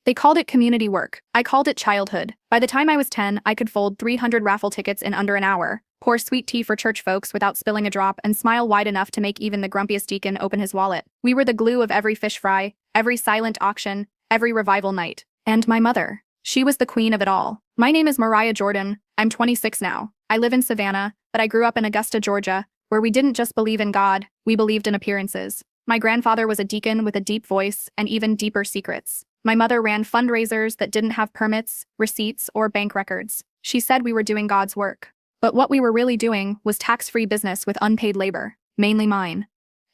They called it community work. I called it childhood. By the time I was 10, I could fold 300 raffle tickets in under an hour, pour sweet tea for church folks without spilling a drop, and smile wide enough to make even the grumpiest deacon open his wallet. We were the glue of every fish fry, every silent auction, every revival night. And my mother. She was the queen of it all. My name is Mariah Jordan. I'm 26 now. I live in Savannah, but I grew up in Augusta, Georgia, where we didn't just believe in God, we believed in appearances. My grandfather was a deacon with a deep voice and even deeper secrets. My mother ran fundraisers that didn't have permits, receipts, or bank records. She said we were doing God's work. But what we were really doing was tax-free business with unpaid labor, mainly mine.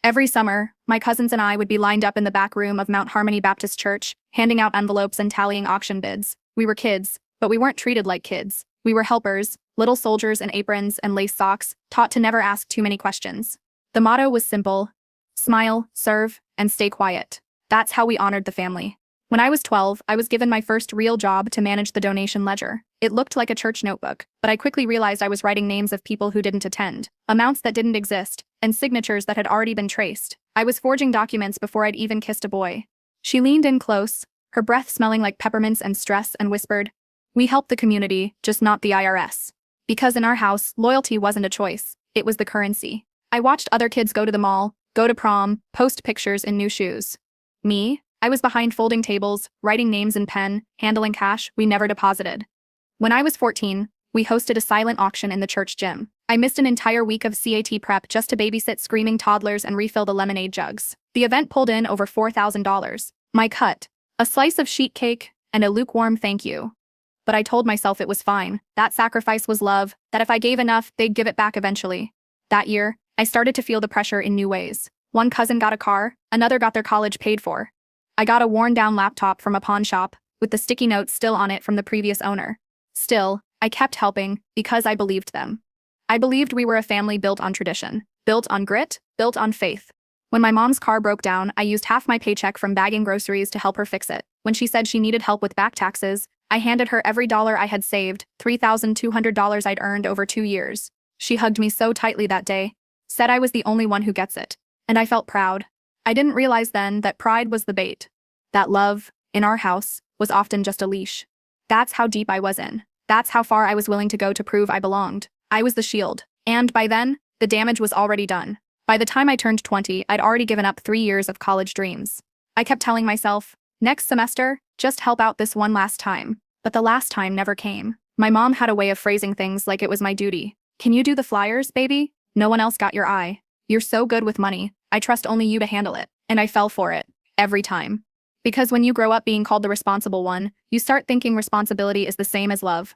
Every summer, my cousins and I would be lined up in the back room of Mount Harmony Baptist Church, handing out envelopes and tallying auction bids. We were kids, but we weren't treated like kids. We were helpers, little soldiers in aprons and lace socks, taught to never ask too many questions. The motto was simple: smile, serve, and stay quiet. That's how we honored the family. When I was 12, I was given my first real job to manage the donation ledger. It looked like a church notebook, but I quickly realized I was writing names of people who didn't attend, amounts that didn't exist, and signatures that had already been traced. I was forging documents before I'd even kissed a boy. She leaned in close, her breath smelling like peppermints and stress, and whispered, "We help the community, just not the IRS." Because in our house, loyalty wasn't a choice, it was the currency. I watched other kids go to the mall, go to prom, post pictures in new shoes. Me? I was behind folding tables, writing names in pen, handling cash we never deposited. When I was 14, we hosted a silent auction in the church gym. I missed an entire week of CAT prep just to babysit screaming toddlers and refill the lemonade jugs. The event pulled in over $4,000. My cut: a slice of sheet cake and a lukewarm thank you. But I told myself it was fine. That sacrifice was love, that if I gave enough, they'd give it back eventually. That year, I started to feel the pressure in new ways. One cousin got a car, another got their college paid for. I got a worn-down laptop from a pawn shop, with the sticky notes still on it from the previous owner. Still, I kept helping, because I believed them. I believed we were a family built on tradition, built on grit, built on faith. When my mom's car broke down, I used half my paycheck from bagging groceries to help her fix it. When she said she needed help with back taxes, I handed her every dollar I had saved, $3,200 I'd earned over 2 years. She hugged me so tightly that day, said I was the only one who gets it. And I felt proud. I didn't realize then that pride was the bait. That love, in our house, was often just a leash. That's how deep I was in. That's how far I was willing to go to prove I belonged. I was the shield. And by then, the damage was already done. By the time I turned 20, I'd already given up 3 years of college dreams. I kept telling myself, next semester, just help out this one last time. But the last time never came. My mom had a way of phrasing things like it was my duty. Can you do the flyers, baby? No one else got your eye. You're so good with money. I trust only you to handle it. And I fell for it. Every time. Because when you grow up being called the responsible one, you start thinking responsibility is the same as love.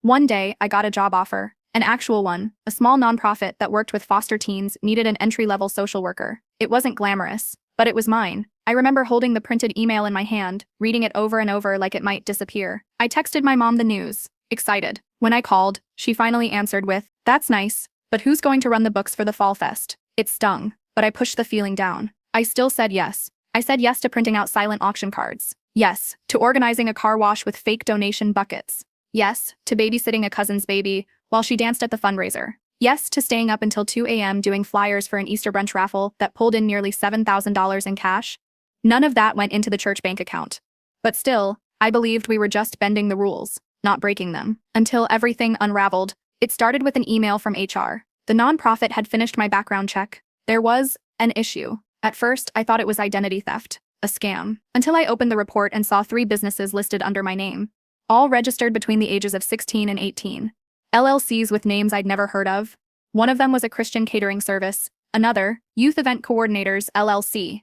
One day, I got a job offer. An actual one. A small nonprofit that worked with foster teens needed an entry-level social worker. It wasn't glamorous, but it was mine. I remember holding the printed email in my hand, reading it over and over like it might disappear. I texted my mom the news, excited. When I called, she finally answered with, "That's nice, but who's going to run the books for the Fall Fest?" It stung, but I pushed the feeling down. I still said yes. I said yes to printing out silent auction cards. Yes, to organizing a car wash with fake donation buckets. Yes, to babysitting a cousin's baby while she danced at the fundraiser. Yes, to staying up until 2 a.m. doing flyers for an Easter brunch raffle that pulled in nearly $7,000 in cash. None of that went into the church bank account. But still, I believed we were just bending the rules, not breaking them. Until everything unraveled. It started with an email from HR. The nonprofit had finished my background check. There was an issue. At first, I thought it was identity theft, a scam, until I opened the report and saw 3 businesses listed under my name, all registered between the ages of 16 and 18. LLCs with names I'd never heard of. One of them was a Christian catering service, another, Youth Event Coordinators, LLC.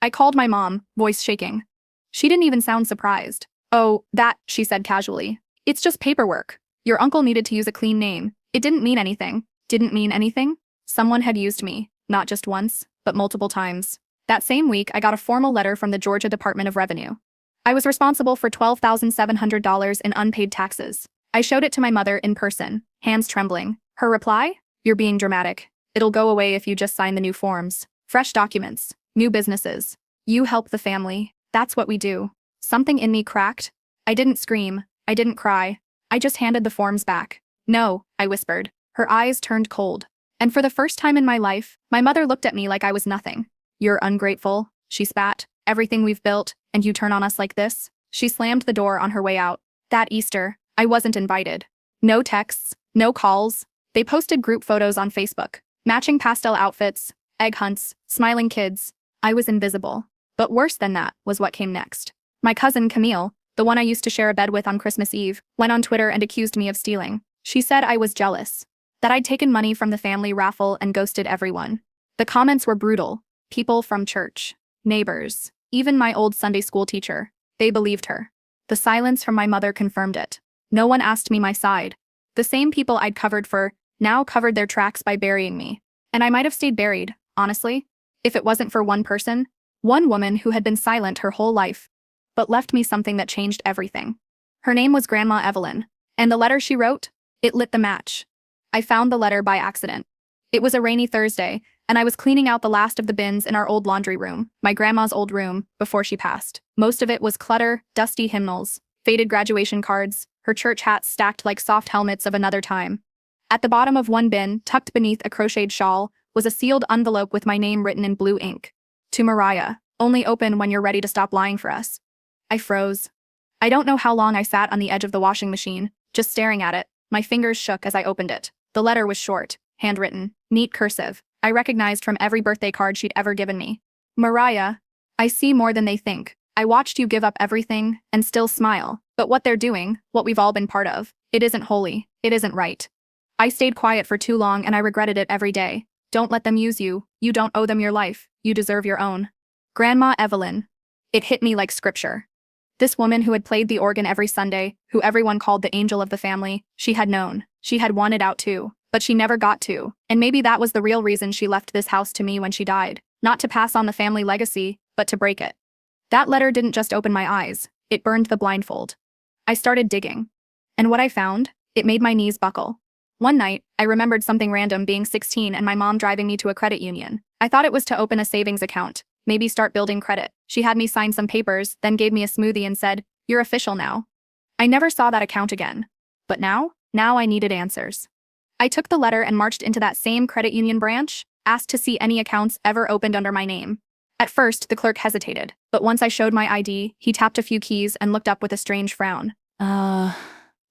I called my mom, voice shaking. She didn't even sound surprised. "Oh, that," she said casually. "It's just paperwork. Your uncle needed to use a clean name. It didn't mean anything." Didn't mean anything? Someone had used me, not just once, but multiple times. That same week, I got a formal letter from the Georgia Department of Revenue. I was responsible for $12,700 in unpaid taxes. I showed it to my mother in person, hands trembling. Her reply? "You're being dramatic. It'll go away if you just sign the new forms. Fresh documents, new businesses. You help the family. That's what we do." Something in me cracked. I didn't scream. I didn't cry. I just handed the forms back. "No," I whispered. Her eyes turned cold. And for the first time in my life, my mother looked at me like I was nothing. "You're ungrateful," she spat. "Everything we've built, and you turn on us like this?" She slammed the door on her way out. That Easter, I wasn't invited. No texts, no calls. They posted group photos on Facebook. Matching pastel outfits, egg hunts, smiling kids. I was invisible. But worse than that was what came next. My cousin Camille, the one I used to share a bed with on Christmas Eve, went on Twitter and accused me of stealing. She said I was jealous. That I'd taken money from the family raffle and ghosted everyone. The comments were brutal. People from church, neighbors, even my old Sunday school teacher. They believed her. The silence from my mother confirmed it. No one asked me my side. The same people I'd covered for now covered their tracks by burying me. And I might have stayed buried, honestly, if it wasn't for one person, one woman who had been silent her whole life, but left me something that changed everything. Her name was Grandma Evelyn, and the letter she wrote, it lit the match. I found the letter by accident. It was a rainy Thursday, and I was cleaning out the last of the bins in our old laundry room, my grandma's old room, before she passed. Most of it was clutter, dusty hymnals, faded graduation cards, her church hats stacked like soft helmets of another time. At the bottom of one bin, tucked beneath a crocheted shawl, was a sealed envelope with my name written in blue ink. To Mariah, only open when you're ready to stop lying for us. I froze. I don't know how long I sat on the edge of the washing machine, just staring at it. My fingers shook as I opened it. The letter was short, handwritten, neat cursive. I recognized from every birthday card she'd ever given me. Mariah, I see more than they think. I watched you give up everything and still smile. But what they're doing, what we've all been part of, it isn't holy. It isn't right. I stayed quiet for too long and I regretted it every day. Don't let them use you. You don't owe them your life. You deserve your own. Grandma Evelyn. It hit me like scripture. This woman who had played the organ every Sunday, who everyone called the angel of the family, she had known. She had wanted out too, but she never got to. And maybe that was the real reason she left this house to me when she died. Not to pass on the family legacy, but to break it. That letter didn't just open my eyes, it burned the blindfold. I started digging. And what I found, it made my knees buckle. One night, I remembered something random, being 16 and my mom driving me to a credit union. I thought it was to open a savings account, maybe start building credit. She had me sign some papers, then gave me a smoothie and said, "You're official now." I never saw that account again. But now I needed answers. I took the letter and marched into that same credit union branch, asked to see any accounts ever opened under my name. At first, the clerk hesitated, but once I showed my ID, he tapped a few keys and looked up with a strange frown.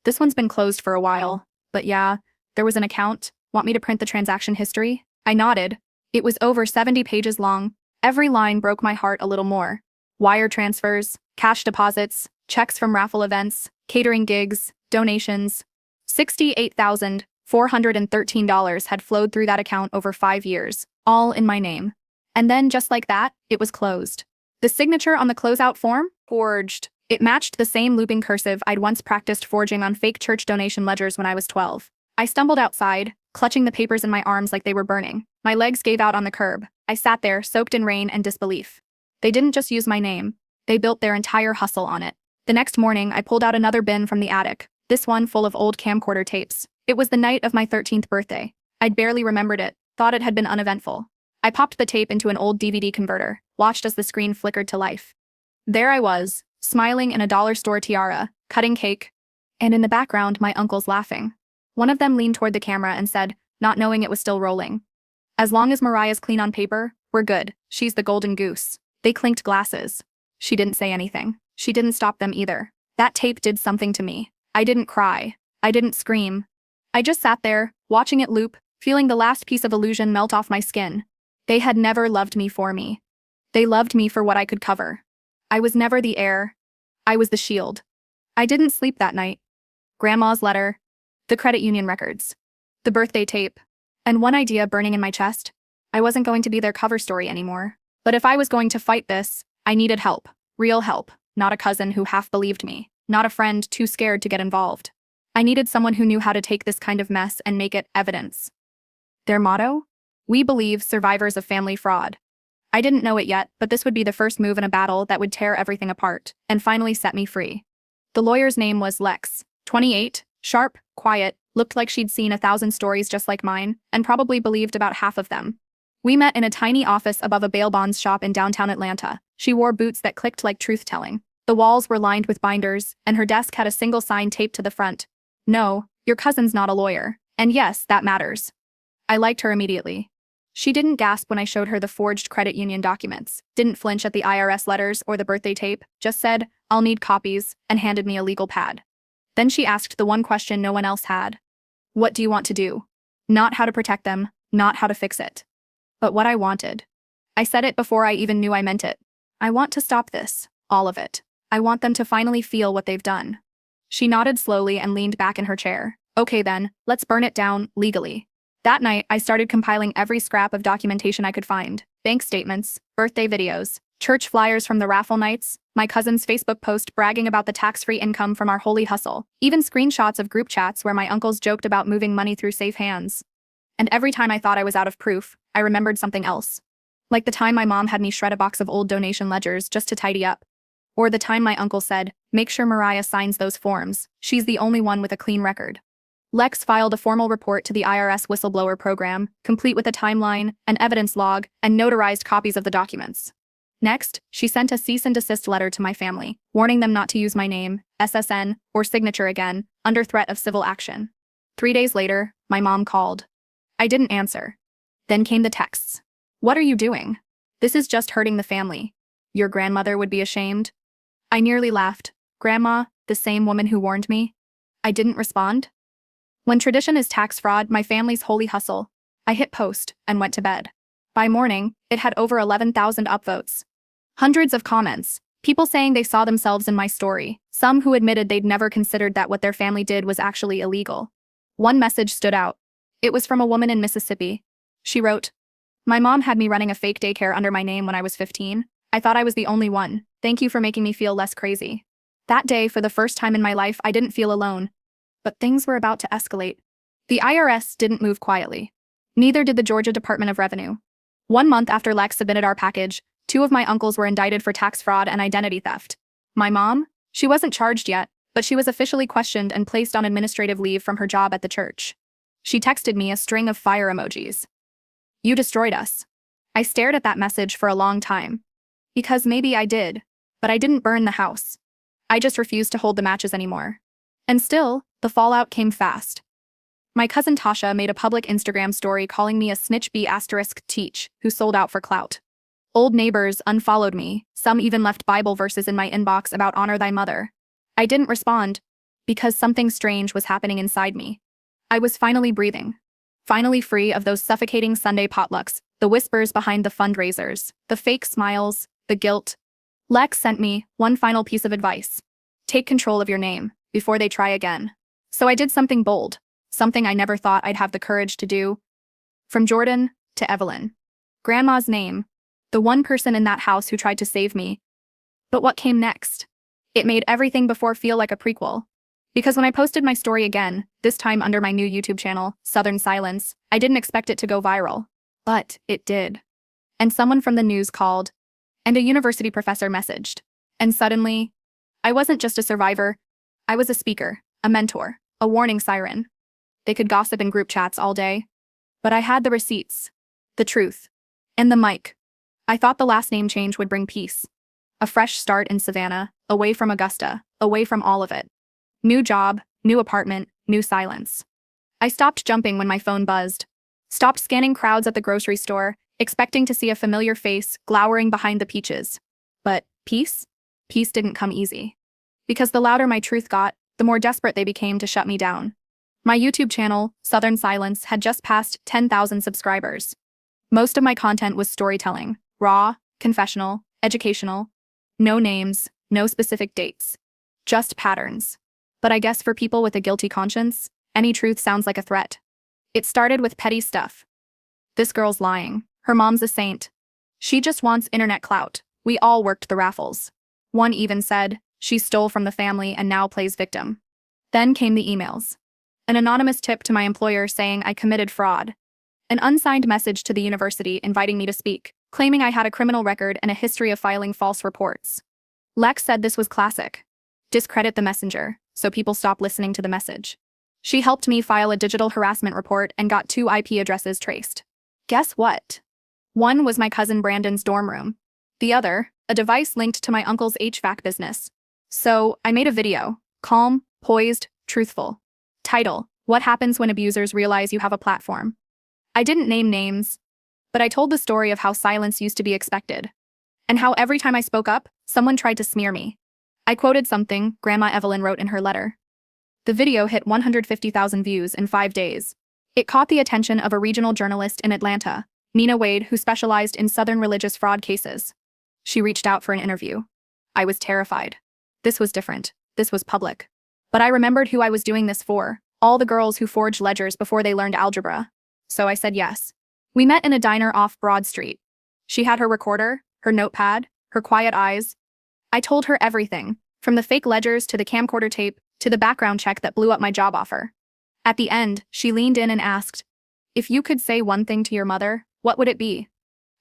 This one's been closed for a while, but yeah, there was an account. Want me to print the transaction history? I nodded. It was over 70 pages long. Every line broke my heart a little more. Wire transfers, cash deposits, checks from raffle events, catering gigs, donations. $68,413 had flowed through that account over 5 years, all in my name. And then, just like that, it was closed. The signature on the closeout form? Forged. It matched the same looping cursive I'd once practiced forging on fake church donation ledgers when I was 12. I stumbled outside, clutching the papers in my arms like they were burning. My legs gave out on the curb. I sat there, soaked in rain and disbelief. They didn't just use my name. They built their entire hustle on it. The next morning, I pulled out another bin from the attic, this one full of old camcorder tapes. It was the night of my 13th birthday. I'd barely remembered it, thought it had been uneventful. I popped the tape into an old DVD converter, watched as the screen flickered to life. There I was, smiling in a dollar store tiara, cutting cake, and in the background, my uncles laughing. One of them leaned toward the camera and said, not knowing it was still rolling, "As long as Mariah's clean on paper, we're good. She's the golden goose." They clinked glasses. She didn't say anything. She didn't stop them either. That tape did something to me. I didn't cry. I didn't scream. I just sat there, watching it loop, feeling the last piece of illusion melt off my skin. They had never loved me for me. They loved me for what I could cover. I was never the heir. I was the shield. I didn't sleep that night. Grandma's letter, the credit union records, the birthday tape, and one idea burning in my chest. I wasn't going to be their cover story anymore. But if I was going to fight this, I needed help. Real help. Not a cousin who half believed me. Not a friend too scared to get involved. I needed someone who knew how to take this kind of mess and make it evidence. Their motto? "We believe survivors of family fraud." I didn't know it yet, but this would be the first move in a battle that would tear everything apart and finally set me free. The lawyer's name was Lex, 28, sharp, quiet, looked like she'd seen 1,000 stories just like mine, and probably believed about half of them. We met in a tiny office above a bail bonds shop in downtown Atlanta. She wore boots that clicked like truth-telling. The walls were lined with binders, and her desk had a single sign taped to the front. "No, your cousin's not a lawyer. And yes, that matters." I liked her immediately. She didn't gasp when I showed her the forged credit union documents, didn't flinch at the IRS letters or the birthday tape, just said, "I'll need copies," and handed me a legal pad. Then she asked the one question no one else had. "What do you want to do?" Not how to protect them, not how to fix it, but what I wanted. I said it before I even knew I meant it. I want to stop this, all of it. I want them to finally feel what they've done. She nodded slowly and leaned back in her chair. Okay then, let's burn it down, legally. That night, I started compiling every scrap of documentation I could find. Bank statements, birthday videos, church flyers from the raffle nights, my cousin's Facebook post bragging about the tax-free income from our holy hustle, even screenshots of group chats where my uncles joked about moving money through safe hands. And every time I thought I was out of proof, I remembered something else. Like the time my mom had me shred a box of old donation ledgers just to tidy up. Or the time my uncle said, "Make sure Mariah signs those forms, she's the only one with a clean record." Lex filed a formal report to the IRS whistleblower program, complete with a timeline, an evidence log, and notarized copies of the documents. Next, she sent a cease and desist letter to my family, warning them not to use my name, SSN, or signature again, under threat of civil action. 3 days later, my mom called. I didn't answer. Then came the texts. "What are you doing? This is just hurting the family. Your grandmother would be ashamed." I nearly laughed. Grandma, the same woman who warned me? I didn't respond. When tradition is tax fraud, my family's holy hustle, I hit post and went to bed. By morning, it had over 11,000 upvotes. Hundreds of comments, people saying they saw themselves in my story, some who admitted they'd never considered that what their family did was actually illegal. One message stood out. It was from a woman in Mississippi. She wrote, "My mom had me running a fake daycare under my name when I was 15. I thought I was the only one. Thank you for making me feel less crazy." That day, for the first time in my life, I didn't feel alone. But things were about to escalate. The IRS didn't move quietly. Neither did the Georgia Department of Revenue. 1 month after Lex submitted our package, 2 of my uncles were indicted for tax fraud and identity theft. My mom? She wasn't charged yet, but she was officially questioned and placed on administrative leave from her job at the church. She texted me a string of fire emojis. "You destroyed us." I stared at that message for a long time. Because maybe I did, but I didn't burn the house. I just refused to hold the matches anymore. And still, the fallout came fast. My cousin Tasha made a public Instagram story calling me a snitch B*teach who sold out for clout. Old neighbors unfollowed me, some even left Bible verses in my inbox about honor thy mother. I didn't respond, because something strange was happening inside me. I was finally breathing. Finally free of those suffocating Sunday potlucks, the whispers behind the fundraisers, the fake smiles, the guilt. Lex sent me one final piece of advice. Take control of your name, before they try again. So I did something bold, something I never thought I'd have the courage to do. From Jordan to Evelyn. Grandma's name, the one person in that house who tried to save me. But what came next? It made everything before feel like a prequel. Because when I posted my story again, this time under my new YouTube channel, Southern Silence, I didn't expect it to go viral. But it did. And someone from the news called, and a university professor messaged. And suddenly, I wasn't just a survivor, I was a speaker, a mentor, a warning siren. They could gossip in group chats all day, but I had the receipts, the truth, and the mic. I thought the last name change would bring peace. A fresh start in Savannah, away from Augusta, away from all of it. New job, new apartment, new silence. I stopped jumping when my phone buzzed. Stopped scanning crowds at the grocery store, expecting to see a familiar face glowering behind the peaches. But peace? Peace didn't come easy. Because the louder my truth got, the more desperate they became to shut me down. My YouTube channel, Southern Silence, had just passed 10,000 subscribers. Most of my content was storytelling, raw, confessional, educational. No names, no specific dates. Just patterns. But I guess for people with a guilty conscience, any truth sounds like a threat. It started with petty stuff. This girl's lying. Her mom's a saint. She just wants internet clout. We all worked the raffles. One even said, she stole from the family and now plays victim. Then came the emails. An anonymous tip to my employer saying I committed fraud. An unsigned message to the university inviting me to speak, claiming I had a criminal record and a history of filing false reports. Lex said this was classic. Discredit the messenger, so people stop listening to the message. She helped me file a digital harassment report and got 2 IP addresses traced. Guess what? One was my cousin Brandon's dorm room. The other, a device linked to my uncle's HVAC business. So, I made a video. Calm, poised, truthful. Title, What Happens When Abusers Realize You Have a Platform. I didn't name names, But I told the story of how silence used to be expected, and how every time I spoke up, someone tried to smear me. I quoted something Grandma Evelyn wrote in her letter. The video hit 150,000 views in 5 days. It caught the attention of a regional journalist in Atlanta, Nina Wade, who specialized in Southern religious fraud cases. She reached out for an interview. I was terrified. This was different. This was public. But I remembered who I was doing this for, all the girls who forged ledgers before they learned algebra. So I said yes. We met in a diner off Broad Street. She had her recorder, her notepad, her quiet eyes. I told her everything, from the fake ledgers to the camcorder tape to the background check that blew up my job offer. At the end, she leaned in and asked, "If you could say one thing to your mother, what would it be?"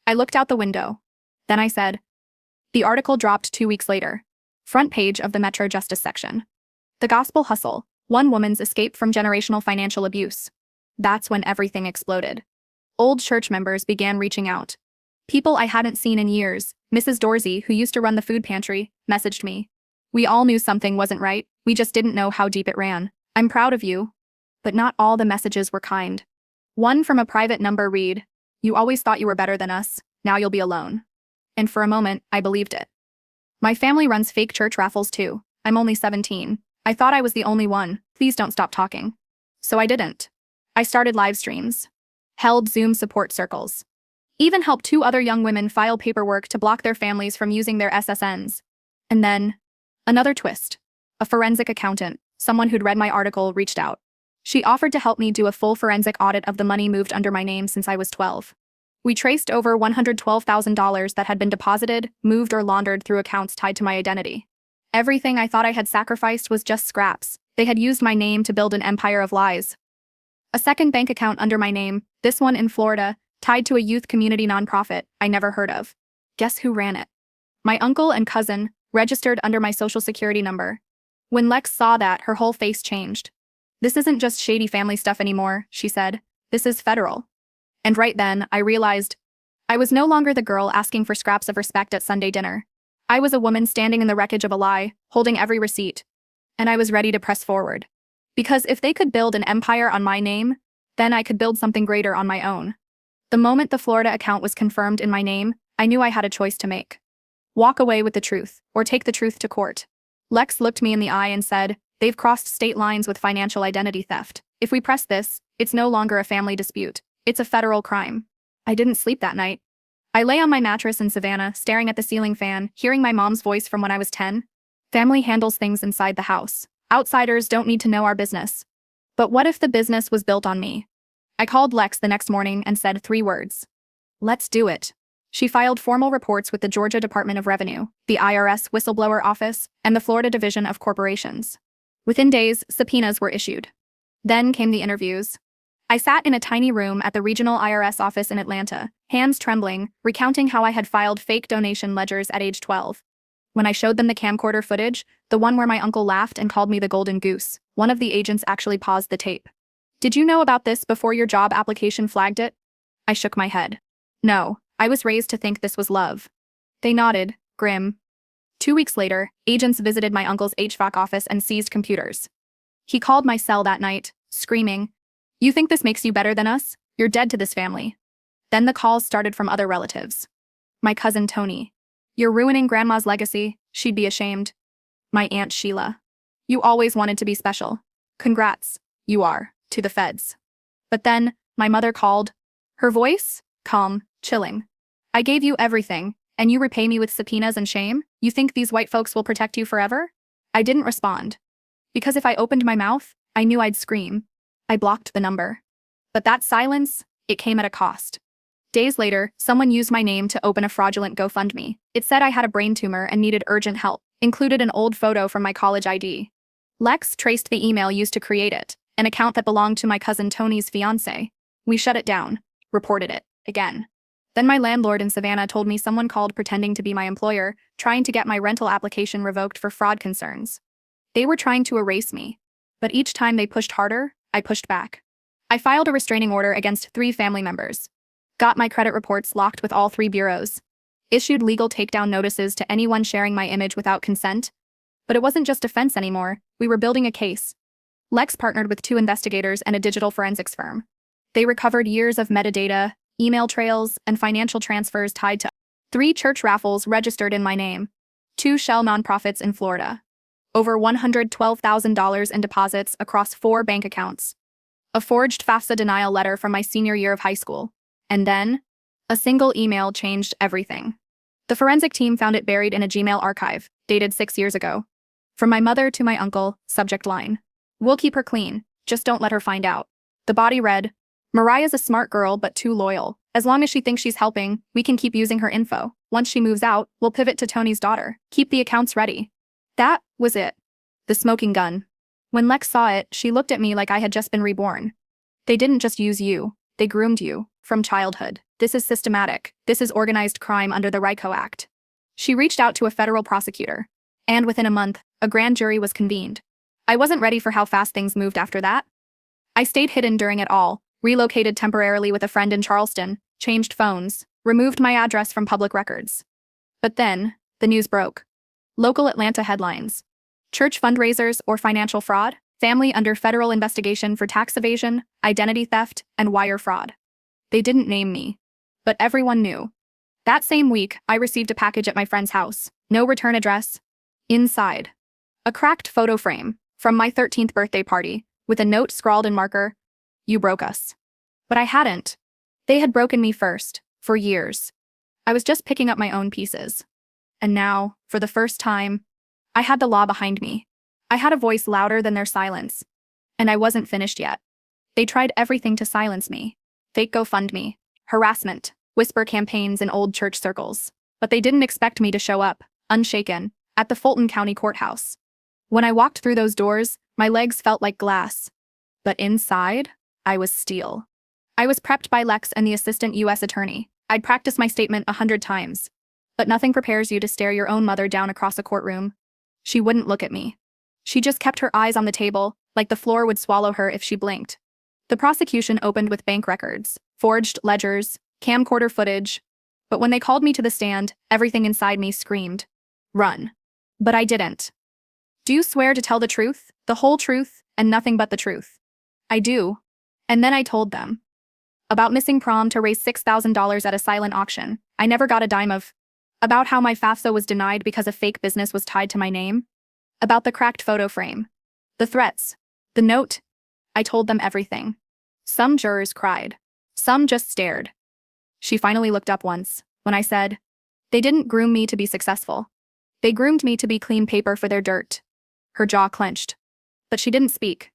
I looked out the window. Then I said, the article dropped 2 weeks later. Front page of the Metro Justice section. The Gospel Hustle, one woman's escape from generational financial abuse. That's when everything exploded. Old church members began reaching out. People I hadn't seen in years. Mrs. Dorsey, who used to run the food pantry, messaged me. We all knew something wasn't right, we just didn't know how deep it ran. I'm proud of you. But not all the messages were kind. One from a private number read, "You always thought you were better than us, now you'll be alone." And for a moment, I believed it. My family runs fake church raffles too. I'm only 17. I thought I was the only one. Please don't stop talking. So I didn't. I started live streams. Held Zoom support circles. Even helped 2 other young women file paperwork to block their families from using their SSNs. And then, another twist. A forensic accountant, someone who'd read my article, reached out. She offered to help me do a full forensic audit of the money moved under my name since I was 12. We traced over $112,000 that had been deposited, moved, or laundered through accounts tied to my identity. Everything I thought I had sacrificed was just scraps. They had used my name to build an empire of lies. A second bank account under my name, this one in Florida, tied to a youth community nonprofit I never heard of. Guess who ran it? My uncle and cousin, registered under my social security number. When Lex saw that, her whole face changed. "This isn't just shady family stuff anymore," she said. "This is federal." And right then, I realized I was no longer the girl asking for scraps of respect at Sunday dinner. I was a woman standing in the wreckage of a lie, holding every receipt. And I was ready to press forward. Because if they could build an empire on my name, then I could build something greater on my own. The moment the Florida account was confirmed in my name, I knew I had a choice to make. Walk away with the truth, or take the truth to court. Lex looked me in the eye and said, "They've crossed state lines with financial identity theft. If we press this, it's no longer a family dispute. It's a federal crime." I didn't sleep that night. I lay on my mattress in Savannah, staring at the ceiling fan, hearing my mom's voice from when I was 10. Family handles things inside the house. Outsiders don't need to know our business. But what if the business was built on me? I called Lex the next morning and said 3 words. "Let's do it." She filed formal reports with the Georgia Department of Revenue, the IRS Whistleblower Office, and the Florida Division of Corporations. Within days, subpoenas were issued. Then came the interviews. I sat in a tiny room at the regional IRS office in Atlanta, hands trembling, recounting how I had filed fake donation ledgers at age 12. When I showed them the camcorder footage, the one where my uncle laughed and called me the golden goose, one of the agents actually paused the tape. "Did you know about this before your job application flagged it?" I shook my head. No, I was raised to think this was love. They nodded, grim. 2 weeks later, agents visited my uncle's HVAC office and seized computers. He called my cell that night, screaming, "You think this makes you better than us? You're dead to this family." Then the calls started from other relatives. My cousin Tony. "You're ruining Grandma's legacy, she'd be ashamed." My Aunt Sheila. "You always wanted to be special. Congrats, you are, to the feds." But then, my mother called. Her voice? Calm, chilling. "I gave you everything, and you repay me with subpoenas and shame? You think these white folks will protect you forever?" I didn't respond. Because if I opened my mouth, I knew I'd scream. I blocked the number. But that silence, it came at a cost. Days later, someone used my name to open a fraudulent GoFundMe. It said I had a brain tumor and needed urgent help, included an old photo from my college ID. Lex traced the email used to create it, an account that belonged to my cousin Tony's fiancé. We shut it down, reported it, again. Then my landlord in Savannah told me someone called pretending to be my employer, trying to get my rental application revoked for fraud concerns. They were trying to erase me. But each time they pushed harder, I pushed back. I filed a restraining order against 3 family members. Got my credit reports locked with all 3 bureaus. Issued legal takedown notices to anyone sharing my image without consent. But it wasn't just defense anymore, we were building a case. Lex partnered with 2 investigators and a digital forensics firm. They recovered years of metadata, email trails, and financial transfers tied to 3 church raffles registered in my name, 2 shell nonprofits in Florida, over $112,000 in deposits across 4 bank accounts, a forged FAFSA denial letter from my senior year of high school, and then a single email changed everything. The forensic team found it buried in a Gmail archive, dated 6 years ago. From my mother to my uncle, subject line: "We'll keep her clean, just don't let her find out." The body read: "Mariah's a smart girl but too loyal. As long as she thinks she's helping, we can keep using her info. Once she moves out, we'll pivot to Tony's daughter. Keep the accounts ready." That was it. The smoking gun. When Lex saw it, she looked at me like I had just been reborn. "They didn't just use you, they groomed you, from childhood. This is systematic. This is organized crime under the RICO Act." She reached out to a federal prosecutor, and within a month, a grand jury was convened. I wasn't ready for how fast things moved after that. I stayed hidden during it all, relocated temporarily with a friend in Charleston, changed phones, removed my address from public records. But then, the news broke. Local Atlanta headlines: "Church fundraisers or financial fraud? Family under federal investigation for tax evasion, identity theft, and wire fraud." They didn't name me, but everyone knew. That same week, I received a package at my friend's house. No return address. Inside, a cracked photo frame from my 13th birthday party, with a note scrawled in marker: "You broke us." But I hadn't. They had broken me first, for years. I was just picking up my own pieces. And now, for the first time, I had the law behind me. I had a voice louder than their silence. And I wasn't finished yet. They tried everything to silence me. Fake GoFundMe, harassment, whisper campaigns in old church circles. But they didn't expect me to show up, unshaken, at the Fulton County Courthouse. When I walked through those doors, my legs felt like glass. But inside, I was steel. I was prepped by Lex and the assistant U.S. attorney. I'd practiced my statement 100 times. But nothing prepares you to stare your own mother down across a courtroom. She wouldn't look at me. She just kept her eyes on the table, like the floor would swallow her if she blinked. The prosecution opened with bank records, forged ledgers, camcorder footage. But when they called me to the stand, everything inside me screamed, "Run." But I didn't. "Do you swear to tell the truth, the whole truth, and nothing but the truth?" "I do." And then I told them. About missing prom to raise $6,000 at a silent auction. I never got a dime of. About how my FAFSA was denied because a fake business was tied to my name. About the cracked photo frame. The threats. The note. I told them everything. Some jurors cried. Some just stared. She finally looked up once, when I said, "They didn't groom me to be successful. They groomed me to be clean paper for their dirt." Her jaw clenched. But she didn't speak.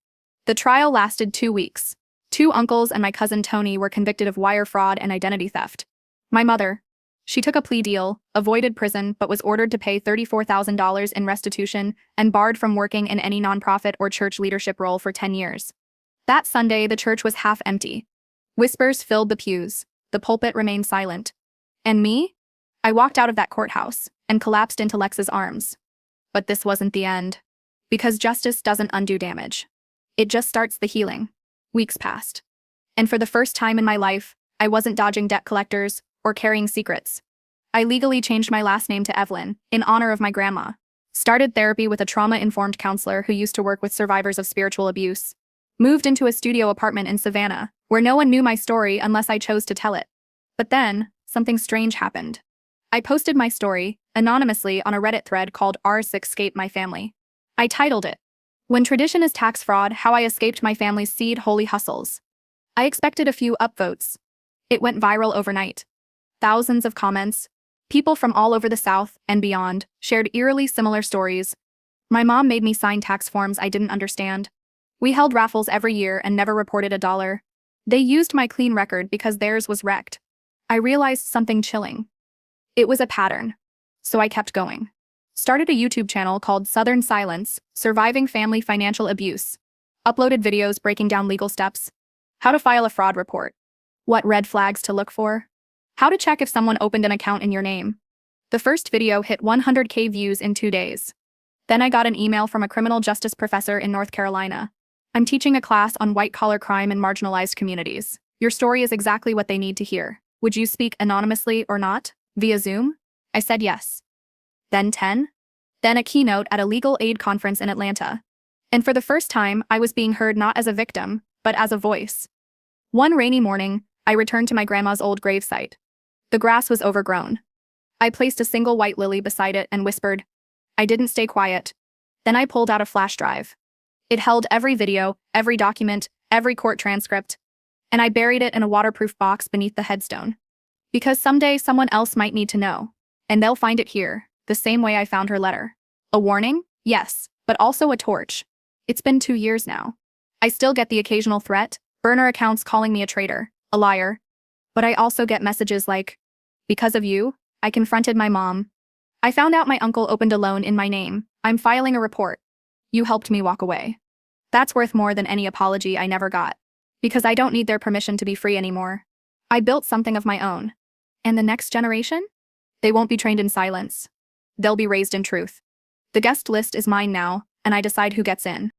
The trial lasted 2 weeks. 2 uncles and my cousin Tony were convicted of wire fraud and identity theft. My mother. She took a plea deal, avoided prison, but was ordered to pay $34,000 in restitution and barred from working in any nonprofit or church leadership role for 10 years. That Sunday, the church was half empty. Whispers filled the pews. The pulpit remained silent. And me? I walked out of that courthouse and collapsed into Lex's arms. But this wasn't the end. Because justice doesn't undo damage. It just starts the healing. Weeks passed. And for the first time in my life, I wasn't dodging debt collectors or carrying secrets. I legally changed my last name to Evelyn, in honor of my grandma. Started therapy with a trauma-informed counselor who used to work with survivors of spiritual abuse. Moved into a studio apartment in Savannah, where no one knew my story unless I chose to tell it. But then, something strange happened. I posted my story, anonymously, on a Reddit thread called R6Escape My Family. I titled it, "When Tradition is Tax Fraud, How I Escaped My Family's Seed Holy Hustles." I expected a few upvotes. It went viral overnight. Thousands of comments. People from all over the South and beyond shared eerily similar stories. My mom made me sign tax forms I didn't understand. We held raffles every year and never reported a dollar. They used my clean record because theirs was wrecked. I realized something chilling. It was a pattern. So I kept going. Started a YouTube channel called Southern Silence, Surviving Family Financial Abuse. Uploaded videos breaking down legal steps. How to file a fraud report. What red flags to look for. How to check if someone opened an account in your name. The first video hit 100K views in 2 days. Then I got an email from a criminal justice professor in North Carolina. "I'm teaching a class on white-collar crime in marginalized communities. Your story is exactly what they need to hear. Would you speak anonymously or not, via Zoom?" I said yes. Then 10. Then a keynote at a legal aid conference in Atlanta. And for the first time, I was being heard not as a victim, but as a voice. One rainy morning, I returned to my grandma's old gravesite. The grass was overgrown. I placed a single white lily beside it and whispered. I didn't stay quiet. Then I pulled out a flash drive. It held every video, every document, every court transcript, and I buried it in a waterproof box beneath the headstone. Because someday someone else might need to know, and they'll find it here, the same way I found her letter. A warning? Yes, but also a torch. It's been 2 years now. I still get the occasional threat, burner accounts calling me a traitor, a liar. But I also get messages like, because of you, I confronted my mom. I found out my uncle opened a loan in my name. I'm filing a report. You helped me walk away. That's worth more than any apology I never got. Because I don't need their permission to be free anymore. I built something of my own. And the next generation? They won't be trained in silence. They'll be raised in truth. The guest list is mine now, and I decide who gets in.